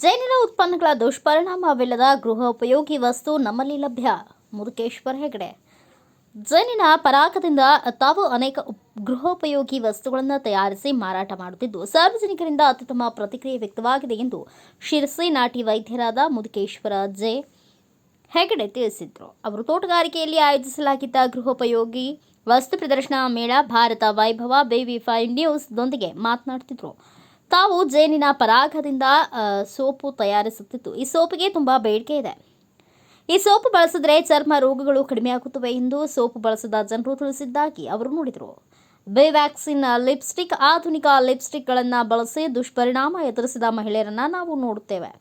ಜೇನಿನ ಉತ್ಪನ್ನಗಳ ದುಷ್ಪರಿಣಾಮವಿಲ್ಲದ ಗೃಹೋಪಯೋಗಿ ವಸ್ತು ನಮ್ಮಲ್ಲಿ ಲಭ್ಯ. ಮುರುಕೇಶ್ವರ ಹೆಗಡೆ. ಜೇನಿನ ಪರಾಗದಿಂದ ತಾವು ಅನೇಕ ಗೃಹೋಪಯೋಗಿ ವಸ್ತುಗಳನ್ನು ತಯಾರಿಸಿ ಮಾರಾಟ ಮಾಡುತ್ತಿದ್ದು, ಸಾರ್ವಜನಿಕರಿಂದ ಅತ್ಯುತ್ತಮ ಪ್ರತಿಕ್ರಿಯೆ ವ್ಯಕ್ತವಾಗಿದೆ ಎಂದು ಶಿರಸಿ ನಾಟಿ ವೈದ್ಯರಾದ ಮುರುಕೇಶ್ವರ ಜೆ. ಹೆಗಡೆ ತಿಳಿಸಿದರು. ಅವರು ತೋಟಗಾರಿಕೆಯಲ್ಲಿ ಆಯೋಜಿಸಲಾಗಿದ್ದ ಗೃಹೋಪಯೋಗಿ ವಸ್ತು ಪ್ರದರ್ಶನ ಮೇಳ ಭಾರತ ವೈಭವ BV5 ನ್ಯೂಸ್ ದೊಂದಿಗೆ ಮಾತನಾಡುತ್ತಿದ್ದರು. ತಾವು ಜೇನಿನ ಪರಾಗದಿಂದ ಸೋಪು ತಯಾರಿಸುತ್ತಿದ್ದು, ಈ ಸೋಪಿಗೆ ತುಂಬಾ ಬೇಡಿಕೆ ಇದೆ. ಈ ಸೋಪು ಬಳಸಿದ್ರೆ ಚರ್ಮ ರೋಗಗಳು ಕಡಿಮೆಯಾಗುತ್ತವೆ ಎಂದು ಸೋಪು ಬಳಸಿದ ಜನರು ತಿಳಿಸಿದ್ದಾಗಿ ಅವರು ನುಡಿದರು. ವ್ಯಾಕ್ಸಿನ್ ಲಿಪ್ಸ್ಟಿಕ್, ಆಧುನಿಕ ಲಿಪ್ಸ್ಟಿಕ್ಗಳನ್ನು ಬಳಸಿ ದುಷ್ಪರಿಣಾಮ ಎದುರಿಸಿದ ಮಹಿಳೆಯರನ್ನ ನಾವು ನೋಡುತ್ತೇವೆ.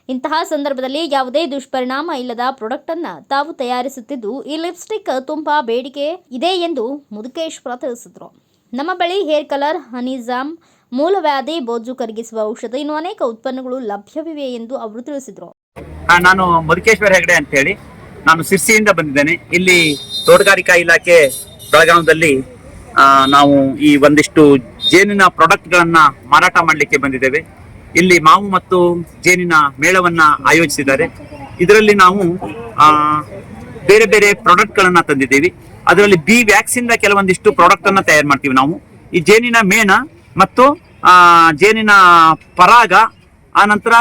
ಇಂತಹ ಸಂದರ್ಭದಲ್ಲಿ ಯಾವುದೇ ದುಷ್ಪರಿಣಾಮ ಇಲ್ಲದ ಪ್ರಾಡಕ್ಟ್ ಅನ್ನು ತಾವು ತಯಾರಿಸುತ್ತಿದ್ದು, ಈ ಲಿಪ್ಸ್ಟಿಕ್ ತುಂಬಾ ಬೇಡಿಕೆ ಇದೆ ಎಂದು ಮುರುಕೇಶ್ವರ ತಿಳಿಸಿದರು. ನಮ್ಮ ಬಳಿ ಹೇರ್ ಕಲರ್, ಹನಿ ಜಾಮ್, ಮೂಲವ್ಯಾಧಿ, ಬೊಜ್ಜು ಕರಗಿಸುವ ಔಷಧಿ, ಇನ್ನು ಅನೇಕ ಉತ್ಪನ್ನಗಳು ಲಭ್ಯವಿವೆ ಎಂದು ಅವರು ತಿಳಿಸಿದರು. ನಾನು ಮುರುಕೇಶ್ವರ ಹೆಗಡೆ ಅಂತ ಹೇಳಿ, ನಾನು ಸಿರ್ಸಿಯಿಂದ ಬಂದಿದ್ದೇನೆ. ಇಲ್ಲಿ ತೋಟಗಾರಿಕಾ ಇಲಾಖೆ ಬೆಳಗಾವದಲ್ಲಿ ನಾವು ಈ ಒಂದಿಷ್ಟು ಜೇನಿನ ಪ್ರಾಡಕ್ಟ್ ಗಳನ್ನ ಮಾರಾಟ ಮಾಡಲಿಕ್ಕೆ ಬಂದಿದ್ದೇವೆ. ಇಲ್ಲಿ ಮಾವು ಮತ್ತು ಜೇನಿನ ಮೇಳವನ್ನ ಆಯೋಜಿಸಿದ್ದಾರೆ. ಇದರಲ್ಲಿ ನಾವು ಬೇರೆ ಬೇರೆ ಪ್ರಾಡಕ್ಟ್ ಗಳನ್ನ ತಂದಿದ್ದೀವಿ. ಅದರಲ್ಲಿ ವ್ಯಾಕ್ಸಿನ್ ಕೆಲವೊಂದಿಷ್ಟು ಪ್ರಾಡಕ್ಟ್ ಅನ್ನ ತಯಾರು ಮಾಡ್ತೀವಿ ನಾವು. ಈ ಜೇನಿನ ಮೇಣ ಮತ್ತು ಜೇನಿನ ಪರಾಗ, ಆನಂತರ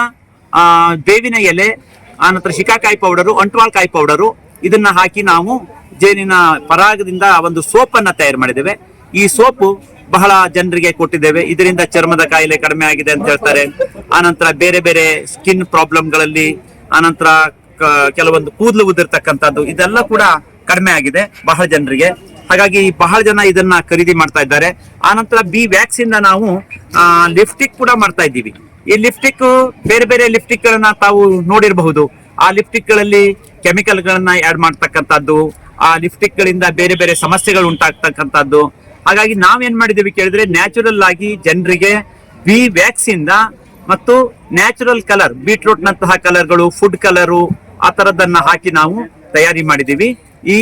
ಬೇವಿನ ಎಲೆ, ಆನಂತರ ಶಿಕಾಕಾಯಿ ಪೌಡರು, ಅಂಟ್ವಾಳಕಾಯಿ ಪೌಡರು, ಇದನ್ನ ಹಾಕಿ ನಾವು ಜೇನಿನ ಪರಾಗದಿಂದ ಒಂದು ಸೋಪನ್ನ ತಯಾರು ಮಾಡಿದ್ದೇವೆ. ಈ ಸೋಪು ಬಹಳ ಜನರಿಗೆ ಕೊಟ್ಟಿದ್ದೇವೆ. ಇದರಿಂದ ಚರ್ಮದ ಕಾಯಿಲೆ ಕಡಿಮೆ ಆಗಿದೆ ಅಂತ ಹೇಳ್ತಾರೆ. ಆನಂತರ ಬೇರೆ ಬೇರೆ ಸ್ಕಿನ್ ಪ್ರಾಬ್ಲಮ್ಗಳಲ್ಲಿ, ಆನಂತರ ಕೆಲವೊಂದು ಕೂದಲು ಉದಿರ್ತಕ್ಕಂಥದ್ದು, ಇದೆಲ್ಲ ಕೂಡ ಕಡಿಮೆ ಆಗಿದೆ ಬಹಳ ಜನರಿಗೆ. ಹಾಗಾಗಿ ಬಹಳ ಜನ ಇದನ್ನ ಖರೀದಿ ಮಾಡ್ತಾ ಇದ್ದಾರೆ. ಆನಂತರ ವ್ಯಾಕ್ಸಿನ್ ನಾವು ಲಿಪ್ಸ್ಟಿಕ್ ಕೂಡ ಮಾಡ್ತಾ ಇದ್ದೀವಿ. ಈ ಲಿಪ್ಸ್ಟಿಕ್ ಬೇರೆ ಬೇರೆ ಲಿಪ್ಸ್ಟಿಕ್ ಗಳನ್ನ ತಾವು ನೋಡಿರಬಹುದು. ಆ ಲಿಪ್ಸ್ಟಿಕ್ ಗಳಲ್ಲಿ ಕೆಮಿಕಲ್ ಗಳನ್ನ ಆಡ್ ಮಾಡ್ತಕ್ಕಂಥದ್ದು, ಆ ಲಿಪ್ಸ್ಟಿಕ್ ಗಳಿಂದ ಬೇರೆ ಬೇರೆ ಸಮಸ್ಯೆಗಳು ಉಂಟಾಗ್ತಕ್ಕಂಥದ್ದು. ಹಾಗಾಗಿ ನಾವೇನ್ ಮಾಡಿದೀವಿ ಕೇಳಿದ್ರೆ, ನ್ಯಾಚುರಲ್ ಆಗಿ ಜನರಿಗೆ ವ್ಯಾಕ್ಸಿನ್ ಮತ್ತು ನ್ಯಾಚುರಲ್ ಕಲರ್, ಬೀಟ್ರೂಟ್ ನಂತಹ ಕಲರ್ಗಳು, ಫುಡ್ ಕಲರು, ಆ ತರದನ್ನ ಹಾಕಿ ನಾವು ತಯಾರಿ ಮಾಡಿದೀವಿ. ಈ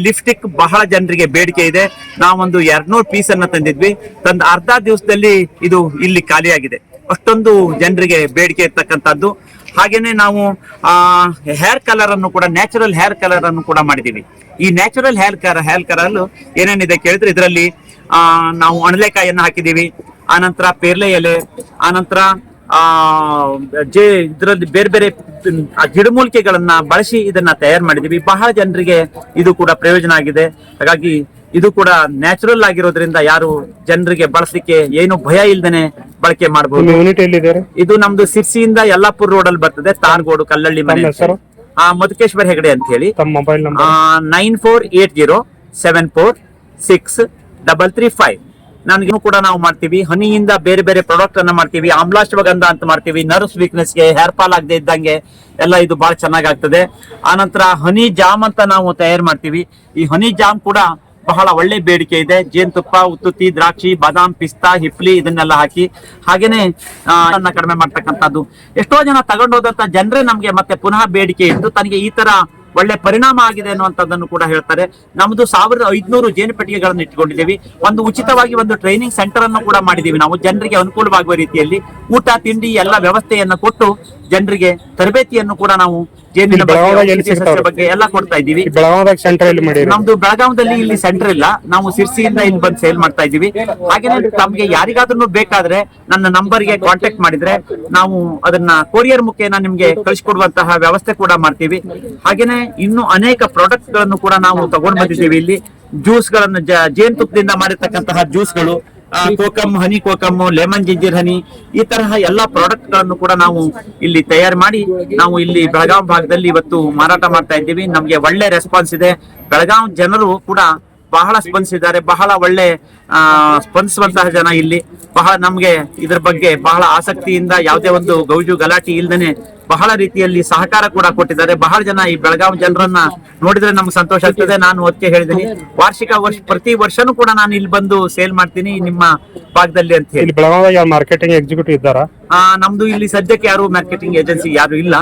ಲಿಪ್ಸ್ಟಿಕ್ ಬಹಳ ಜನರಿಗೆ ಬೇಡಿಕೆ ಇದೆ. ನಾವೊಂದು 200 ಪೀಸ್ ಅನ್ನ ತಂದಿದ್ವಿ. ತಂದ ಅರ್ಧ ದಿವಸದಲ್ಲಿ ಇದು ಇಲ್ಲಿ ಖಾಲಿಯಾಗಿದೆ. ಅಷ್ಟೊಂದು ಜನರಿಗೆ ಬೇಡಿಕೆ ಇರ್ತಕ್ಕಂಥದ್ದು. ಹಾಗೇನೆ ನಾವು ಹೇರ್ ಕಲರ್ ಅನ್ನು ಕೂಡ, ನ್ಯಾಚುರಲ್ ಹೇರ್ ಕಲರ್ ಅನ್ನು ಕೂಡ ಮಾಡಿದೀವಿ. ಈ ನ್ಯಾಚುರಲ್ ಹೇರ್ ಕಲರ್ ಏನೇನಿದೆ ಕೇಳಿದ್ರೆ, ಇದರಲ್ಲಿ ನಾವು ಅಣಲೆಕಾಯಿಯನ್ನು ಹಾಕಿದೀವಿ, ಆನಂತರ ಪೇರ್ಲೆ ಎಲೆ, ಆನಂತರ ಇದರಲ್ಲಿ ಬೇರೆ ಬೇರೆ ಗಿಡಮೂಲಿಕೆಗಳನ್ನ ಬಳಸಿ ಇದನ್ನ ತಯಾರು ಮಾಡಿದೀವಿ. ಬಹಳ ಜನರಿಗೆ ಇದು ಕೂಡ ಪ್ರಯೋಜನ ಆಗಿದೆ. ಹಾಗಾಗಿ ಇದು ಕೂಡ ನ್ಯಾಚುರಲ್ ಆಗಿರೋದ್ರಿಂದ ಯಾರು ಜನರಿಗೆ ಬಳಸಲಿಕ್ಕೆ ಏನು ಭಯ ಇಲ್ದೇನೆ ಬಳಕೆ ಮಾಡಬಹುದು. ಇದು ನಮ್ದು ಸಿರ್ಸಿಯಿಂದ ಯಲ್ಲಾಪುರ ರೋಡ್ ಅಲ್ಲಿ ಬರ್ತದೆ, ತಾರ್ಗೋಡು ಕಲ್ಲಳ್ಳಿ ಮನೆ. ಮುರುಕೇಶ್ವರ ಹೆಗಡೆ ಅಂತ ಹೇಳಿ. 9480746335. ನನಗೂ ಕೂಡ ನಾವು ಮಾಡ್ತೀವಿ. ಹನಿಯಿಂದ ಬೇರೆ ಬೇರೆ ಪ್ರಾಡಕ್ಟ್ ಅನ್ನ ಮಾಡ್ತೀವಿ. ಆಮ್ಲಾಶ್ವಗಂಧ ಅಂತ ಮಾಡ್ತೀವಿ, ನರ್ವ್ಸ್ ವೀಕ್ನೆಸ್ಗೆ, ಹೇರ್ ಫಾಲ್ ಆಗದೆ ಇದ್ದಂಗೆ ಎಲ್ಲ ಇದು ಬಹಳ ಚೆನ್ನಾಗಾಗ್ತದೆ. ಆನಂತರ ಹನಿ ಜಾಮ್ ಅಂತ ನಾವು ತಯಾರು ಮಾಡ್ತೀವಿ. ಈ ಹನಿ ಜಾಮ್ ಕೂಡ ಬಹಳ ಒಳ್ಳೆ ಬೇಡಿಕೆ ಇದೆ. ಜೇನುತುಪ್ಪ, ಉತ್ತುತ್ತಿ, ದ್ರಾಕ್ಷಿ, ಬಾದಾಮ್, ಪಿಸ್ತಾ, ಹಿಪ್ಲಿ ಇದನ್ನೆಲ್ಲ ಹಾಕಿ, ಹಾಗೇನೆ ಕಡಿಮೆ ಮಾಡ್ತಕ್ಕಂಥದ್ದು. ಎಷ್ಟೋ ಜನ ತಗೊಂಡೋದಂತ ಜನರೇ ನಮ್ಗೆ ಮತ್ತೆ ಪುನಃ ಬೇಡಿಕೆ ಇದ್ದು ತನಗೆ ಈ ತರ ಒಳ್ಳೆ ಪರಿಣಾಮ ಆಗಿದೆ ಅನ್ನುವಂಥದ್ದನ್ನು ಕೂಡ ಹೇಳ್ತಾರೆ. ನಮ್ದು 1500 ಜೇನು ಪೆಟ್ಟಿಗೆಗಳನ್ನು ಇಟ್ಕೊಂಡಿದ್ದೀವಿ. ಒಂದು ಉಚಿತವಾಗಿ ಒಂದು ಟ್ರೈನಿಂಗ್ ಸೆಂಟರ್ ಅನ್ನು ಕೂಡ ಮಾಡಿದೀವಿ ನಾವು, ಜನರಿಗೆ ಅನುಕೂಲವಾಗುವ ರೀತಿಯಲ್ಲಿ ಊಟ ತಿಂಡಿ ಎಲ್ಲ ವ್ಯವಸ್ಥೆಯನ್ನು ಕೊಟ್ಟು ಜನರಿಗೆ ತರಬೇತಿಯನ್ನು ಕೂಡ ನಾವು ಜೇನಿನ ಬಗ್ಗೆ ಎಲ್ಲ ಕೊಡ್ತಾ ಇದ್ದೀವಿ. ನಮ್ದು ಬೆಳಗಾವದಲ್ಲಿ ಇಲ್ಲಿ ಸೆಂಟರ್ ಇಲ್ಲ, ನಾವು ಸಿರ್ಸಿಯಿಂದ ಇಲ್ಲಿ ಬಂದು ಸೇಲ್ ಮಾಡ್ತಾ ಇದ್ದೀವಿ. ಹಾಗೇನೆ ತಮ್ಗೆ ಯಾರಿಗಾದ್ರೂ ಬೇಕಾದ್ರೆ ನನ್ನ ನಂಬರ್ಗೆ ಕಾಂಟ್ಯಾಕ್ಟ್ ಮಾಡಿದ್ರೆ ನಾವು ಅದನ್ನ ಕೊರಿಯರ್ ಮುಖೇನ ನಿಮ್ಗೆ ಕಳಿಸ್ಕೊಡುವಂತಹ ವ್ಯವಸ್ಥೆ ಕೂಡ ಮಾಡ್ತೀವಿ. ಹಾಗೇನೆ ಇನ್ನು ಅನೇಕ ಪ್ರಾಡಕ್ಟ್ ಗಳನ್ನು ಕೂಡ ನಾವು ತಗೊಂಡ್ ಬಂದಿದ್ದೀವಿ. ಇಲ್ಲಿ ಜ್ಯೂಸ್ ಗಳನ್ನ, ಜೇನುತುಪ್ಪದಿಂದ ಮಾಡಿರ್ತಕ್ಕಂತಹ ಜ್ಯೂಸ್ಗಳು, ಕೋಕಮ್, ಹನಿ ಕೋಕಮ್, ಲೆಮನ್ ಜಿಂಜರ್ ಹನಿ, ಈ ತರಹ ಎಲ್ಲಾ ಪ್ರಾಡಕ್ಟ್ ಗಳನ್ನು ಕೂಡ ನಾವು ಇಲ್ಲಿ ತಯಾರು ಮಾಡಿ ನಾವು ಇಲ್ಲಿ ಬೆಳಗಾವಿ ಭಾಗದಲ್ಲಿ ಇವತ್ತು ಮಾರಾಟ ಮಾಡ್ತಾ ಇದ್ದೀವಿ. ನಮ್ಗೆ ಒಳ್ಳೆ ರೆಸ್ಪಾನ್ಸ್ ಇದೆ. ಬೆಳಗಾವಿ ಜನರು ಕೂಡ ಬಹಳ ಸ್ಪಂದಿಸಿದ್ದಾರೆ. ಬಹಳ ಒಳ್ಳೆ ಸ್ಪಂದಿಸುವಂತಹ ಜನ ಇಲ್ಲಿ ಬಹಳ ನಮ್ಗೆ ಇದ್ರ ಬಗ್ಗೆ ಬಹಳ ಆಸಕ್ತಿಯಿಂದ, ಯಾವುದೇ ಒಂದು ಗೌಜು ಗಲಾಟೆ ಇಲ್ದೇನೆ ಬಹಳ ರೀತಿಯಲ್ಲಿ ಸಹಕಾರ ಕೂಡ ಕೊಟ್ಟಿದ್ದಾರೆ. ಬಹಳ ಜನ ಈ ಬೆಳಗಾವಿ ಜನರನ್ನ ನೋಡಿದ್ರೆ ನಮ್ಗೆ ಸಂತೋಷ ಆಗ್ತದೆ. ನಾನು ಅದಕ್ಕೆ ಹೇಳಿದ್ದೀನಿ, ಪ್ರತಿ ವರ್ಷನೂ ಕೂಡ ನಾನು ಇಲ್ಲಿ ಬಂದು ಸೇಲ್ ಮಾಡ್ತೀನಿ ನಿಮ್ಮ ಭಾಗದಲ್ಲಿ ಅಂತ ಹೇಳಿ. ಬೆಳಗಾವಿ ಮಾರ್ಕೆಟಿಂಗ್ ಎಕ್ಸಿಕ್ಯೂಟಿವ್ ಇದ್ದಾರಾ? ನಮ್ದು ಇಲ್ಲಿ ಸದ್ಯಕ್ಕೆ ಯಾರು ಮಾರ್ಕೆಟಿಂಗ್ ಏಜೆನ್ಸಿ ಯಾರು ಇಲ್ಲ.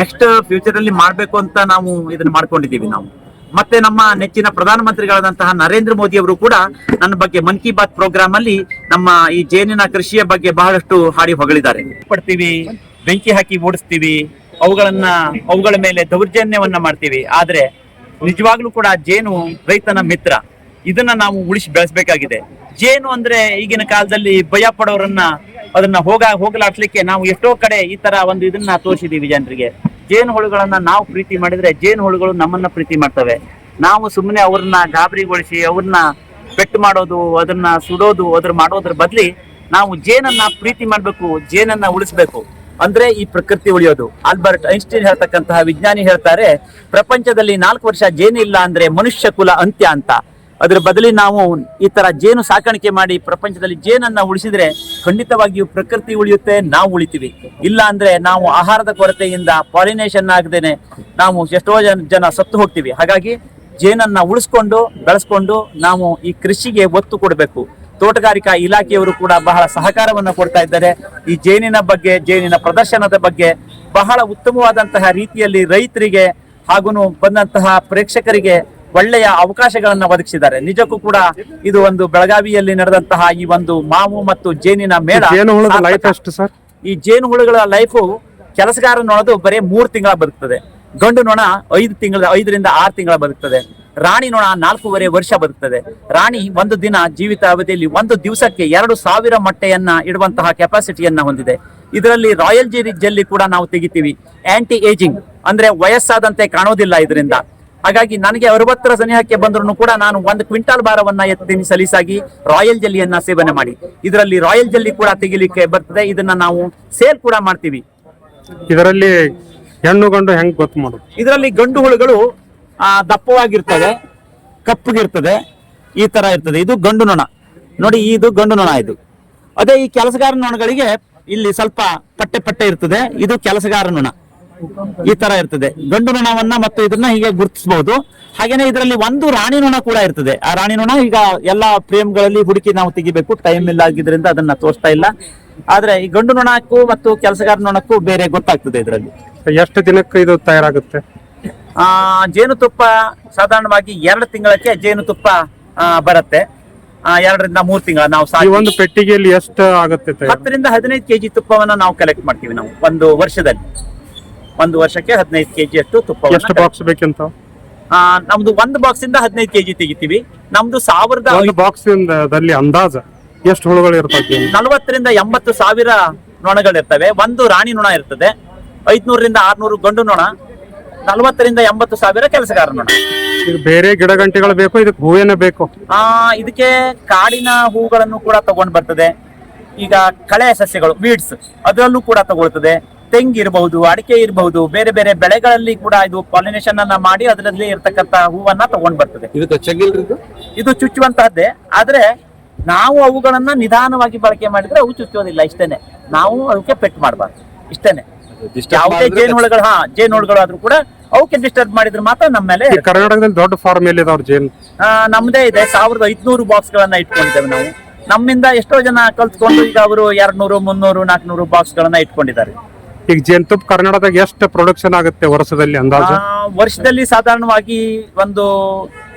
ನೆಕ್ಸ್ಟ್ ಫ್ಯೂಚರ್ ಅಲ್ಲಿ ಮಾಡ್ಬೇಕು ಅಂತ ನಾವು ಇದನ್ನ ಮಾಡ್ಕೊಂಡಿದ್ದೀವಿ ನಾವು. ಮತ್ತೆ ನಮ್ಮ ನೆಚ್ಚಿನ ಪ್ರಧಾನಮಂತ್ರಿಗಳಾದಂತಹ ನರೇಂದ್ರ ಮೋದಿ ಅವರು ಕೂಡ ನನ್ನ ಬಗ್ಗೆ ಮನ್ ಕಿ ಬಾತ್ ಪ್ರೋಗ್ರಾಮ್ ಅಲ್ಲಿ ನಮ್ಮ ಈ ಜೇನಿನ ಕೃಷಿಯ ಬಗ್ಗೆ ಬಹಳಷ್ಟು ಹಾಡಿ ಹೊಗಳಿದ್ದಾರೆ. ಪಡ್ತೀವಿ ಬೆಂಕಿ ಹಾಕಿ ಓಡಿಸ್ತೀವಿ, ಅವುಗಳ ಮೇಲೆ ದೌರ್ಜನ್ಯವನ್ನ ಮಾಡ್ತೀವಿ. ಆದ್ರೆ ನಿಜವಾಗ್ಲೂ ಕೂಡ ಜೇನು ರೈತನ ಮಿತ್ರ. ಇದನ್ನ ನಾವು ಉಳಿಸಿ ಬೆಳೆಸಬೇಕಾಗಿದೆ. ಜೇನು ಅಂದ್ರೆ ಈಗಿನ ಕಾಲದಲ್ಲಿ ಭಯ ಪಡೋರನ್ನ ಅದನ್ನ ಹೋಗಲಾಡ್ಸ್ಲಿಕ್ಕೆ ನಾವು ಎಷ್ಟೋ ಕಡೆ ಈ ತರ ಒಂದು ಇದನ್ನ ತೋರಿಸಿದೀವಿ ಜನರಿಗೆ. ಜೇನು ಹುಳುಗಳನ್ನ ನಾವು ಪ್ರೀತಿ ಮಾಡಿದ್ರೆ ಜೇನು ಹುಳುಗಳು ನಮ್ಮನ್ನ ಪ್ರೀತಿ ಮಾಡ್ತವೆ. ನಾವು ಸುಮ್ಮನೆ ಅವ್ರನ್ನ ಗಾಬರಿಗೊಳಿಸಿ ಅವ್ರನ್ನ ಪೆಟ್ಟು ಮಾಡೋದು, ಅದನ್ನ ಸುಡೋದು, ಮಾಡೋದ್ರ ಬದ್ಲಿ ನಾವು ಜೇನನ್ನ ಪ್ರೀತಿ ಮಾಡ್ಬೇಕು, ಜೇನನ್ನ ಉಳಿಸ್ಬೇಕು. ಅಂದ್ರೆ ಈ ಪ್ರಕೃತಿ ಉಳಿಯೋದು. ಆಲ್ಬರ್ಟ್ ಐನ್ಸ್ಟೀನ್ ಹೇಳ್ತಕ್ಕಂತಹ ವಿಜ್ಞಾನಿ ಹೇಳ್ತಾರೆ, ಪ್ರಪಂಚದಲ್ಲಿ 4 ವರ್ಷ ಜೇನು ಇಲ್ಲ ಅಂದ್ರೆ ಮನುಷ್ಯ ಕುಲ ಅಂತ್ಯ ಅಂತ. ಅದ್ರ ಬದಲಿ ನಾವು ಈ ತರ ಜೇನು ಸಾಕಾಣಿಕೆ ಮಾಡಿ ಪ್ರಪಂಚದಲ್ಲಿ ಜೇನನ್ನ ಉಳಿಸಿದ್ರೆ ಖಂಡಿತವಾಗಿಯೂ ಪ್ರಕೃತಿ ಉಳಿಯುತ್ತೆ, ನಾವು ಉಳಿತೀವಿ. ಇಲ್ಲ ಅಂದ್ರೆ ನಾವು ಆಹಾರದ ಕೊರತೆಯಿಂದ ಪಾಲಿನೇಷನ್ ಆಗದೇನೆ ನಾವು ಎಷ್ಟೋ ಜನ ಸತ್ತು ಹೋಗ್ತೀವಿ. ಹಾಗಾಗಿ ಜೇನನ್ನ ಉಳಿಸ್ಕೊಂಡು ಬೆಳೆಸ್ಕೊಂಡು ನಾವು ಈ ಕೃಷಿಗೆ ಒತ್ತು ಕೊಡಬೇಕು. ತೋಟಗಾರಿಕಾ ಇಲಾಖೆಯವರು ಕೂಡ ಬಹಳ ಸಹಕಾರವನ್ನ ಕೊಡ್ತಾ ಇದ್ದಾರೆ. ಈ ಜೇನಿನ ಬಗ್ಗೆ, ಜೇನಿನ ಪ್ರದರ್ಶನದ ಬಗ್ಗೆ ಬಹಳ ಉತ್ತಮವಾದಂತಹ ರೀತಿಯಲ್ಲಿ ರೈತರಿಗೆ ಹಾಗೂ ಬಂದಂತಹ ಪ್ರೇಕ್ಷಕರಿಗೆ ಒಳ್ಳೆಯ ಅವಕಾಶಗಳನ್ನ ಒದಗಿಸಿದ್ದಾರೆ. ನಿಜಕ್ಕೂ ಕೂಡ ಇದು ಒಂದು ಬೆಳಗಾವಿಯಲ್ಲಿ ನಡೆದಂತಹ ಈ ಒಂದು ಮಾವು ಮತ್ತು ಜೇನಿನ ಮೇಳ. ಲೈಫ್ ಎಷ್ಟು ಸರ್? ಈ ಜೇನು ಹುಳುಗಳ ಲೈಫು ಕೆಲಸಗಾರ ನೊಣದು ಬರೀ 3 ತಿಂಗಳ ಬದುಕ್ತದೆ. ಗಂಡು ನೊಣ 5ರಿಂದ 6 ತಿಂಗಳ ಬದುಕ್ತದೆ. ರಾಣಿ ನೊಣ 4.5 ವರ್ಷ ಬದುಕ್ತದೆ. ರಾಣಿ ಒಂದು ದಿನ ಜೀವಿತ ಅವಧಿಯಲ್ಲಿ ಒಂದು ದಿವಸಕ್ಕೆ 2000 ಮೊಟ್ಟೆಯನ್ನ ಇಡುವಂತಹ ಕೆಪಾಸಿಟಿಯನ್ನ ಹೊಂದಿದೆ. ಇದರಲ್ಲಿ ರಾಯಲ್ ಜೆಲ್ಲಿ ಕೂಡ ನಾವು ತೆಗಿತೀವಿ. ಆಂಟಿ ಏಜಿಂಗ್ ಅಂದ್ರೆ ವಯಸ್ಸಾದಂತೆ ಕಾಣೋದಿಲ್ಲ ಇದರಿಂದ. ಹಾಗಾಗಿ ನನಗೆ 60ರ ಸನಿಹಕ್ಕೆ ಬಂದ್ರು ಕೂಡ ನಾನು 1 ಕ್ವಿಂಟಾಲ್ ಭಾರವನ್ನ ಎತ್ತೀನಿ ಸಲೀಸಾಗಿ ರಾಯಲ್ ಜೆಲ್ಲಿಯನ್ನ ಸೇವನೆ ಮಾಡಿ. ಇದರಲ್ಲಿ ರಾಯಲ್ ಜೆಲ್ಲಿ ಕೂಡ ತೆಗಿಲಿಕ್ಕೆ ಬರ್ತದೆ. ಇದನ್ನ ನಾವು ಸೇಲ್ ಕೂಡ ಮಾಡ್ತೀವಿ. ಇದರಲ್ಲಿ ಹೆಣ್ಣು ಗಂಡು ಹೆಂಗ್ ಗೊತ್ತು ಮಾಡೋದು? ಇದರಲ್ಲಿ ಗಂಡು ಹುಳುಗಳು ದಪ್ಪವಾಗಿರ್ತದೆ, ಕಪ್ಪಗಿರ್ತದೆ, ಈ ತರ ಇರ್ತದೆ. ಇದು ಗಂಡು ನೊಣ ನೋಡಿ, ಇದು ಗಂಡು ನೊಣ. ಇದು ಅದೇ ಈ ಕೆಲಸಗಾರ ನೊಣಗಳಿಗೆ ಇಲ್ಲಿ ಸ್ವಲ್ಪ ಪಟ್ಟೆ ಇರ್ತದೆ. ಇದು ಕೆಲಸಗಾರ ನೊಣ, ಈ ತರ ಇರ್ತದೆ ಗಂಡು ನೊಣವನ್ನ. ಮತ್ತು ಇದನ್ನ ಹೀಗೆ ಗುರುತಿಸಬಹುದು. ಹಾಗೇನೆ ಇದರಲ್ಲಿ ಒಂದು ರಾಣಿ ನೊಣ ಕೂಡ ಇರ್ತದೆ. ಆ ರಾಣಿ ನೊಣ ಈಗ ಎಲ್ಲಾ ಫ್ರೇಮ್ಗಳಲ್ಲಿ ಹುಡುಕಿ ನಾವು ತೆಗಿಬೇಕು, ಟೈಮ್ ಇಲ್ಲ ಆಗಿದ್ರಿಂದ ಅದನ್ನ ತೋರಿಸ್ತಾ ಇಲ್ಲ. ಆದ್ರೆ ಈ ಗಂಡು ನೊಣಕ್ಕೂ ಮತ್ತು ಕೆಲಸಗಾರ ನೊಣಕ್ಕೂ ಬೇರೆ ಗೊತ್ತಾಗ್ತದೆ. ಇದರಲ್ಲಿ ಎಷ್ಟು ದಿನಕ್ಕೆ ಇದು ತಯಾರಾಗುತ್ತೆ? ಜೇನುತುಪ್ಪ ಸಾಧಾರಣವಾಗಿ 2 ತಿಂಗಳಕ್ಕೆ ಜೇನುತುಪ್ಪ ಬರುತ್ತೆ. 2ರಿಂದ 3 ತಿಂಗಳ ನಾವು ಒಂದು ಪೆಟ್ಟಿಗೆಯಲ್ಲಿ ಎಷ್ಟು ಆಗುತ್ತೆ? 10ರಿಂದ 15 ಕೆಜಿ ತುಪ್ಪವನ್ನ ನಾವು ಕಲೆಕ್ಟ್ ಮಾಡ್ತೀವಿ. ನಾವು ಒಂದು ವರ್ಷಕ್ಕೆ 15 ಕೆಜಿ ಅಷ್ಟು ತುಪ್ಪ. ಎಷ್ಟು ಬಾಕ್ಸ್ ಬೇಕಂತ? ನಮ್ದು 1 ಬಾಕ್ಸ್ ಇಂದ 15 ಕೆಜಿ ತೆಗಿತೀವಿ. ನಮ್ದು 1000 ಬಾಕ್ಸ್ ಅಂದಾಜ ಎಷ್ಟು ಹುಳುಗಳು ಇರ್ತವೆ? 40ರಿಂದ 80 ಸಾವಿರ ನೊಣಗಳಿರ್ತವೆ. ಒಂದು ರಾಣಿ ನೊಣ ಇರ್ತದೆ. 500ರಿಂದ 600 ಗಂಡು ನೊಣ, 40ರಿಂದ 80 ಸಾವಿರ ಕೆಲಸಗಾರ ನೊಣ. ಬೇರೆ ಗಿಡ ಗಂಟೆಗಳು ಬೇಕು, ಇದಕ್ಕೆ ಹೂವೇನ ಬೇಕು? ಇದಕ್ಕೆ ಕಾಡಿನ ಹೂಗಳನ್ನು ಕೂಡ ತಗೊಂಡ್ ಬರ್ತದೆ. ಈಗ ಕಳೆ ಸಸ್ಯಗಳು, ವೀಡ್ಸ್, ಅದರಲ್ಲೂ ಕೂಡ ತಗೊಳ್ತದೆ. ತೆಂಗಿರಬಹುದು, ಅಡಿಕೆ ಇರಬಹುದು, ಬೇರೆ ಬೇರೆ ಬೆಳೆಗಳಲ್ಲಿ ಕೂಡ ಇದು ಪಾಲಿನೇಷನ್ ಅನ್ನ ಮಾಡಿ ಅದರಲ್ಲಿ ಇರ್ತಕ್ಕಂತ ಹೂವನ್ನ ತಗೊಂಡ್ ಬರ್ತದೆ. ಇದು ಚುಚ್ಚುವಂತಹದ್ದೇ. ಆದ್ರೆ ನಾವು ಅವುಗಳನ್ನ ನಿಧಾನವಾಗಿ ಬಳಕೆ ಮಾಡಿದ್ರೆ ಅವು ಚುಚ್ಚೋದಿಲ್ಲ. ಇಷ್ಟೇನೆ, ನಾವು ಅವಕ್ಕೆ ಪೆಟ್ ಮಾಡಬಾರ್ದು. ಇಷ್ಟೇನೆ. ಯಾವುದೇ ಜೇನುಹುಳುಗಳು ಆದ್ರೂ ಕೂಡ ಅವಕ್ಕೆ ಡಿಸ್ಟರ್ಬ್ ಮಾಡಿದ್ರೆ ಮಾತ್ರ ನಮ್ಮ ಮೇಲೆ. ಕರ್ನಾಟಕದಲ್ಲಿ ದೊಡ್ಡ ಫಾರ್ಮ್ ಎಲ್ಲಿದಾವ್ರ ಜೇನು? ನಮ್ದೇ ಇದೆ. 1500 ಬಾಕ್ಸ್ ಗಳನ್ನ ಇಟ್ಕೊಂಡಿದ್ದೇವೆ ನಾವು. ನಮ್ಮಿಂದ ಎಷ್ಟೋ ಜನ ಕಲ್ತ್ಕೊಂಡು ಈಗ ಅವರು 200, 300, 400 ಬಾಕ್ಸ್ ಗಳನ್ನ ಇಟ್ಕೊಂಡಿದ್ದಾರೆ. ಈಗ ಜೇನುತುಪ್ಪ ಕರ್ನಾಟಕದಾಗ ಎಷ್ಟು ಪ್ರೊಡಕ್ಷನ್ ಆಗುತ್ತೆ ವರ್ಷದಲ್ಲಿ ಅಂದಾಜು? ವರ್ಷದಲ್ಲಿ ಸಾಧಾರಣವಾಗಿ ಒಂದು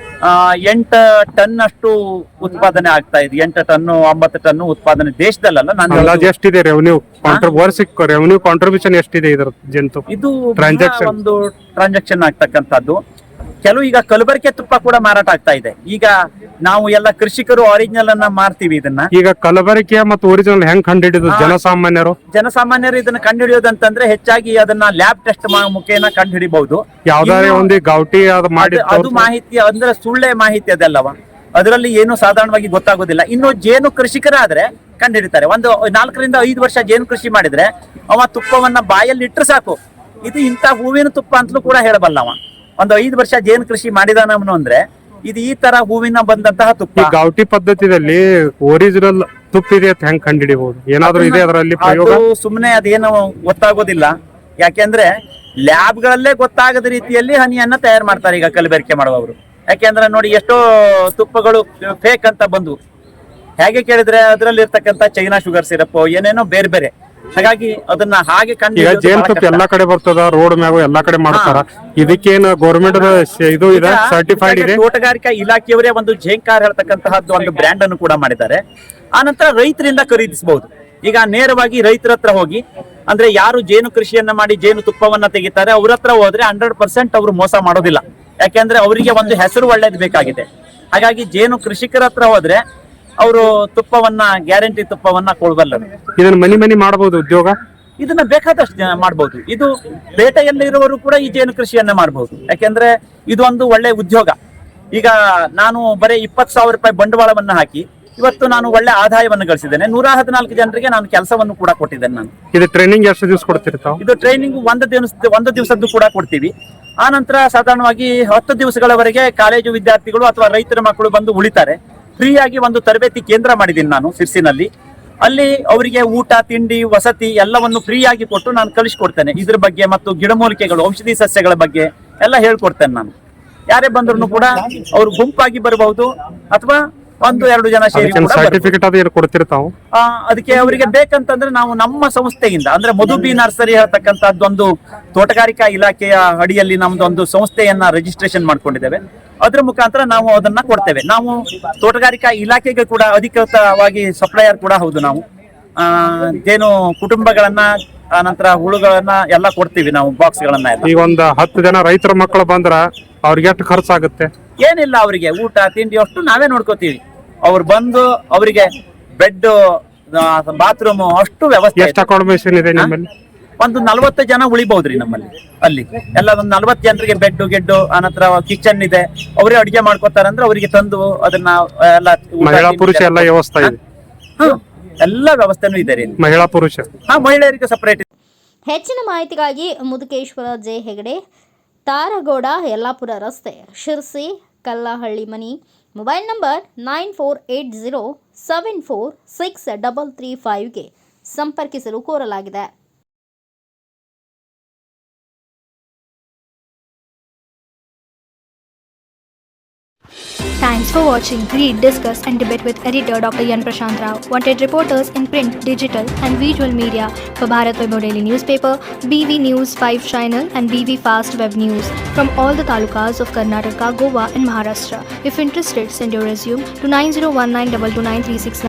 8 ಟನ್ ಅಷ್ಟು ಉತ್ಪಾದನೆ ಆಗ್ತಾ ಇದೆ. 8 ಟನ್ 9 ಟನ್ ಉತ್ಪಾದನೆ ದೇಶದಲ್ಲ. ಅಂದಾಜು ಎಷ್ಟಿದೆ ರೆವೆನ್ಯೂ? ರೆವೆನ್ಯೂ ಕಾಂಟ್ರಿಬ್ಯೂಷನ್ ಎಷ್ಟಿದೆ ಇದ್ರ ಜೇನುತುಪ್ಪ? ಇದು ಒಂದು ಟ್ರಾನ್ಸಾಕ್ಷನ್ ಆಗ್ತಕ್ಕಂಥದ್ದು. ಕೆಲವು ಈಗ ಕಲಬೆರಕೆ ತುಪ್ಪ ಕೂಡ ಮಾರಾಟ ಆಗ್ತಾ ಇದೆ. ಈಗ ನಾವು ಎಲ್ಲ ಕೃಷಿಕರು ಒರಿಜಿನಲ್ ಅನ್ನ ಮಾರ್ತೀವಿ ಇದನ್ನ. ಈಗ ಕಲಬೆರಕೆ ಮತ್ತು ಒರಿಜಿನಲ್ ಹೆಂಗ್ ಕಂಡುಹಿಡಿದು ಜನಸಾಮಾನ್ಯರು ಇದನ್ನ ಕಂಡುಹಿಡಿಯೋದಂತಂದ್ರೆ ಹೆಚ್ಚಾಗಿ ಅದನ್ನ ಲ್ಯಾಬ್ ಟೆಸ್ಟ್ ಮುಖೇನ ಕಂಡುಹಿಡಿಬಹುದು. ಯಾವ್ದಾರೆ ಒಂದು ಗೌಟಿ ಅದು ಮಾಹಿತಿ ಅಂದ್ರೆ ಸುಳ್ಳೆ ಮಾಹಿತಿ ಅದೆಲ್ಲವ. ಅದರಲ್ಲಿ ಏನು ಸಾಧಾರಣವಾಗಿ ಗೊತ್ತಾಗೋದಿಲ್ಲ. ಇನ್ನು ಜೇನು ಕೃಷಿಕರಾದ್ರೆ ಕಂಡುಹಿಡಿತಾರೆ. ಒಂದು 4ರಿಂದ 5 ವರ್ಷ ಜೇನು ಕೃಷಿ ಮಾಡಿದ್ರೆ ಅವ ತುಪ್ಪವನ್ನ ಬಾಯಲ್ಲಿ ಇಟ್ಟರೆ ಸಾಕು, ಇದು ಇಂಥ ಹೂವಿನ ತುಪ್ಪ ಅಂತಲೂ ಕೂಡ ಹೇಳಬಲ್ಲವ. ಒಂದು 5 ವರ್ಷ ಜೇನು ಕೃಷಿ ಮಾಡಿದಾನವನು ಅಂದ್ರೆ ಇದು ಈ ತರ ಹೂವಿನ ಬಂದಂತಹ ತುಪ್ಪ. ಗೌಟಿ ಪದ್ಧತಿಯಲ್ಲಿ ಒರಿಜಿನಲ್ ತುಪ್ಪ ಇದೆ ಅಂತ ಹೆಂಗ್ ಕಂಡುಹಿಡಿಬಹುದು? ಏನಾದ್ರೂ ಇದೆ ಅದರಲ್ಲಿ ಪ್ರಯೋಗ? ಸುಮ್ಮನೆ ಅದೇನು ಗೊತ್ತಾಗೋದಿಲ್ಲ. ಯಾಕೆಂದ್ರೆ ಲ್ಯಾಬ್ ಗಳಲ್ಲೇ ಗೊತ್ತಾಗದ ರೀತಿಯಲ್ಲಿ ಹನಿಯನ್ನ ತಯಾರು ಮಾಡ್ತಾರೆ ಈಗ ಕಲಬೆರಕೆ ಮಾಡುವವರು. ಯಾಕೆಂದ್ರೆ ನೋಡಿ, ಎಷ್ಟೋ ತುಪ್ಪಗಳು ಫೇಕ್ ಅಂತ ಬಂದು ಹೇಗೆ ಕೇಳಿದ್ರೆ ಅದರಲ್ಲಿ ಇರ್ತಕ್ಕಂಥ ಚೈನಾ ಶುಗರ್ ಸಿರಪ್ ಏನೇನೋ ಬೇರೆ ಬೇರೆ. ಹಾಗಾಗಿ ಅದನ್ನ ಹಾಗೆ ಜೇನುತುಪ್ಪ ಎಲ್ಲಾ ಕಡೆ ಬರ್ತದ, ರೋಡ್ ಮ್ಯಾಗ ಎಲ್ಲಾ ಕಡೆ ಮಾಡ್ತಾರ. ಇದಕ್ಕೇನು ಗೌರ್ಮೆಂಟ್ ಇದು ಇದೆ, ಸರ್ಟಿಫೈಡ್ ಇದೆ? ತೋಟಗಾರಿಕಾ ಇಲಾಖೆಯವರೇ ಒಂದು ಝೇಂಕಾರ್ ಹೇಳ್ತಕ್ಕಂತಹದ್ದು ಒಂದು ಬ್ರ್ಯಾಂಡ್ ಅನ್ನು ಕೂಡ ಮಾಡಿದ್ದಾರೆ. ಆನಂತರ ರೈತರಿಂದ ಖರೀದಿಸಬಹುದು. ಈಗ ನೇರವಾಗಿ ರೈತರ ಹತ್ರ ಹೋಗಿ ಅಂದ್ರೆ ಯಾರು ಜೇನು ಕೃಷಿಯನ್ನ ಮಾಡಿ ಜೇನು ತುಪ್ಪವನ್ನ ತೆಗಿತಾರೆ ಅವ್ರ ಹತ್ರ ಹೋದ್ರೆ 100% ಅವರು ಮೋಸ ಮಾಡೋದಿಲ್ಲ. ಯಾಕೆಂದ್ರೆ ಅವರಿಗೆ ಒಂದು ಹೆಸರು ಒಳ್ಳೇದು ಬೇಕಾಗಿದೆ. ಹಾಗಾಗಿ ಜೇನು ಕೃಷಿಕರ ಹತ್ರ ಹೋದ್ರೆ ಅವರು ತುಪ್ಪವನ್ನ ಗ್ಯಾರಂಟಿ ತುಪ್ಪವನ್ನ ಕೊಡಬಲ್ಲರು. ಇದನ್ನ ಮನಿ ಮಾಡಬಹುದು ಉದ್ಯೋಗ. ಇದನ್ನ ಬೇಕಾದಷ್ಟು ಜನ ಮಾಡಬಹುದು. ಇದು ಪೇಟೆಯಲ್ಲಿರುವವರು ಕೂಡ ಈ ಜೇನು ಕೃಷಿಯನ್ನ ಮಾಡಬಹುದು. ಯಾಕೆಂದ್ರೆ ಇದು ಒಂದು ಒಳ್ಳೆ ಉದ್ಯೋಗ. ಈಗ ನಾನು ಬರೀ 20,000 ರೂಪಾಯಿ ಬಂಡವಾಳವನ್ನ ಹಾಕಿ ಇವತ್ತು ನಾನು ಒಳ್ಳೆ ಆದಾಯವನ್ನು ಗಳಿಸಿದ್ದೇನೆ. 114 ಜನರಿಗೆ ನಾನು ಕೆಲಸವನ್ನು ಕೂಡ ಕೊಟ್ಟಿದ್ದೇನೆ. ನಾನು ಇದು ಟ್ರೈನಿಂಗ್ ಎಷ್ಟು ದಿವಸ ಕೊಡ್ತಿರ್ತಾವ? ಇದು ಟ್ರೈನಿಂಗ್ ಒಂದು ದಿವಸದ್ದು ಕೂಡ ಕೊಡ್ತೀವಿ. ಆ ನಂತರ ಸಾಧಾರಣವಾಗಿ 10 ದಿವಸಗಳವರೆಗೆ ಕಾಲೇಜು ವಿದ್ಯಾರ್ಥಿಗಳು ಅಥವಾ ರೈತರ ಮಕ್ಕಳು ಬಂದು ಉಳಿತಾರೆ. ಫ್ರೀ ಆಗಿ ಒಂದು ತರಬೇತಿ ಕೇಂದ್ರ ಮಾಡಿದ್ದೀನಿ ನಾನು ಸಿರ್ಸಿನಲ್ಲಿ. ಅಲ್ಲಿ ಅವರಿಗೆ ಊಟ ತಿಂಡಿ ವಸತಿ ಎಲ್ಲವನ್ನು ಫ್ರೀ ಆಗಿ ಕೊಟ್ಟು ನಾನು ಕಲಿಸ್ಕೊಡ್ತೇನೆ. ಇದ್ರ ಬಗ್ಗೆ ಮತ್ತು ಗಿಡಮೂಲಿಕೆಗಳು ಔಷಧಿ ಸಸ್ಯಗಳ ಬಗ್ಗೆ ಎಲ್ಲ ಹೇಳ್ಕೊಡ್ತೇನೆ ನಾನು. ಯಾರೇ ಬಂದ್ರು ಕೂಡ ಅವರು ಗುಂಪಾಗಿ ಬರಬಹುದು ಅಥವಾ 1-2 ಜನ ಸೇರಿ ಕೂಡ ಸರ್ಟಿಫಿಕೇಟ್ ಅದು ಕೊಡ್ತಿರ್ತಾವ. ಅದಕ್ಕೆ ಅವರಿಗೆ ಬೇಕಂತಂದ್ರೆ ನಾವು ನಮ್ಮ ಸಂಸ್ಥೆಯಿಂದ ಅಂದ್ರೆ ಮಧುಬಿ ನರ್ಸರಿ ಹೇಳ್ತಕ್ಕಂಥದ್ದೊಂದು ತೋಟಗಾರಿಕಾ ಇಲಾಖೆಯ ಅಡಿಯಲ್ಲಿ ನಮ್ದೊಂದು ಸಂಸ್ಥೆಯನ್ನ ರಿಜಿಸ್ಟ್ರೇಷನ್ ಮಾಡ್ಕೊಂಡಿದ್ದೇವೆ. ಅದ್ರ ಮುಖಾಂತರ ನಾವು ಅದನ್ನ ಕೊಡ್ತೇವೆ. ನಾವು ತೋಟಗಾರಿಕಾ ಇಲಾಖೆಗೆ ಕೂಡ ಅಧಿಕೃತವಾಗಿ ಸಪ್ಲೈಯರ್ ಕೂಡ ಹೌದು. ನಾವು ಜೇನು ಕುಟುಂಬಗಳನ್ನ ಆನಂತರ ಹುಳುಗಳನ್ನ ಎಲ್ಲ ಕೊಡ್ತೀವಿ ನಾವು ಬಾಕ್ಸ್ಗಳನ್ನ ಎಲ್ಲ. ಈಗ ಒಂದು 10 ಜನ ರೈತರ ಮಕ್ಕಳು ಬಂದ್ರ ಅವ್ರಿಗೆ ಎಷ್ಟು ಖರ್ಚಾಗುತ್ತೆ? ಏನಿಲ್ಲ, ಅವರಿಗೆ ಊಟ ತಿಂಡಿ ಅಷ್ಟು ನಾವೇ ನೋಡ್ಕೋತೀವಿ. ಅವ್ರು ಬಂದು ಅವರಿಗೆ ಬೆಡ್ ಬಾತ್ರೂಮ್ ಅಷ್ಟು ವ್ಯವಸ್ಥೆ. ಎಷ್ಟು ಅಕಾಮಡೇಷನ್ ಇದೆ ನಿಮ್ಮಲ್ಲಿ? ಒಂದು 40 ಜನ ಉಳಿಬಹುದ್ರಿ ನಮ್ಮಲ್ಲಿ. ಅಲ್ಲಿ ಎಲ್ಲ ಒಂದು 40 ಜನರಿಗೆ ಬೆಡ್ ಗೆಡ್ಡು ಆನಂತರ ಕಿಚನ್ ಇದೆ. ಅವರೇ ಅಡಿಗೆ ಮಾಡ್ಕೊತಾರೆ ಅಂದ್ರೆ ಅವರಿಗೆ ತಂದು ಅದನ್ನ ಎಲ್ಲ ಮಹಿಳಾ ಪುರುಷ ಎಲ್ಲ ವ್ಯವಸ್ಥೆ ಇದೆ. ಎಲ್ಲ ವ್ಯವಸ್ಥೆನೂ ಇದೆ ರೀ. ಮಹಿಳಾ ಪುರುಷ ಮಹಿಳೆಯರಿಗೆ ಸಪರೇಟ್. ಹೆಚ್ಚಿನ ಮಾಹಿತಿಗಾಗಿ ಮುದುಕೇಶ್ವರ ಜೆ ಹೆಗಡೆ, ತಾರಗೋಡ, ಯಲ್ಲಾಪುರ ರಸ್ತೆ, ಶಿರ್ಸಿ, ಕಲ್ಲಹಳ್ಳಿ ಮನಿ. ಮೊಬೈಲ್ ನಂಬರ್ 9480746335ಗೆ ಸಂಪರ್ಕಿಸಲು ಕೋರಲಾಗಿದೆ. Thanks for watching. Read, discuss and debate with editor Dr. Yan Prashant Rao. Wanted reporters in print, digital and visual media for Bharat Vaibhav Daily Newspaper, BV News 5 Channel and BV Fast Web News from all the talukas of Karnataka, Goa and Maharashtra. If interested, send your resume to 9019229369.